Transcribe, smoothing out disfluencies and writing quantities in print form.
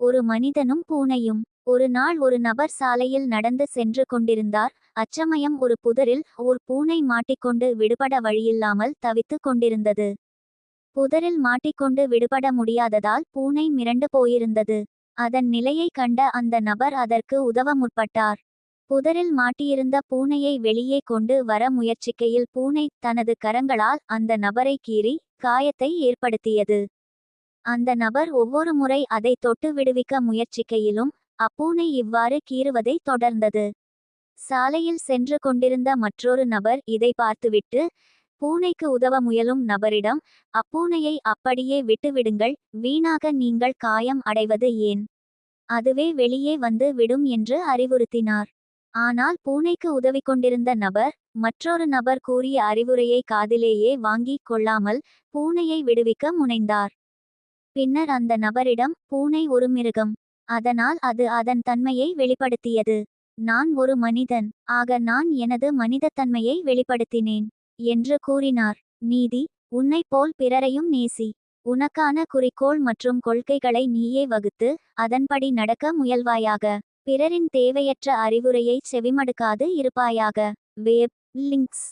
ஒரு மனிதனும் பூனையும். ஒரு நாள் ஒரு நபர் சாலையில் நடந்து சென்று கொண்டிருந்தார். அச்சமயம் ஒரு புதரில் ஓர் பூனை மாட்டிக்கொண்டு விடுபட வழியில்லாமல் தவித்துக் கொண்டிருந்தது. புதரில் மாட்டிக்கொண்டு விடுபட முடியாததால் பூனை மிரண்டு போயிருந்தது. அதன் நிலையை கண்ட அந்த நபர் அதற்கு உதவ முற்பட்டார். புதரில் மாட்டியிருந்த பூனையை வெளியே கொண்டு வர முயற்சிக்கையில் பூனை தனது கரங்களால் அந்த நபரை கீறி காயத்தை ஏற்படுத்தியது. அந்த நபர் ஒவ்வொரு முறை அதை தொட்டு விடுவிக்க முயற்சிக்கையிலும் அப்பூனை இவ்வாறு கீறுவதை தொடர்ந்தது. சாலையில் சென்று கொண்டிருந்த மற்றொரு நபர் இதை பார்த்துவிட்டு பூனைக்கு உதவ முயலும் நபரிடம், அப்பூனையை அப்படியே விட்டுவிடுங்கள், வீணாக நீங்கள் காயம் அடைவது ஏன்? அதுவே வெளியே வந்து விடும் என்று அறிவுறுத்தினார். ஆனால் பூனைக்கு உதவி கொண்டிருந்த நபர் மற்றொரு நபர் கூறிய அறிவுரையை காதிலேயே வாங்கிக் கொள்ளாமல் பூனையை விடுவிக்க முனைந்தார். பின்னர் அந்த நபரிடம், பூனை ஒரு மிருகம். அதனால் அது அதன் தன்மையை வெளிப்படுத்தியது. நான் ஒரு மனிதன், ஆக நான் எனது மனிதத்தன்மையை வெளிப்படுத்தினேன் என்று கூறினார். நீதி: உன்னைப் போல் பிறரையும் நேசி. உனக்கான குறிக்கோள் மற்றும் கொள்கைகளை நீயே வகுத்து அதன்படி நடக்க முயல்வாயாக. பிறரின் தேவையற்ற அறிவுரையை செவிமடுக்காது இருப்பாயாக. Web links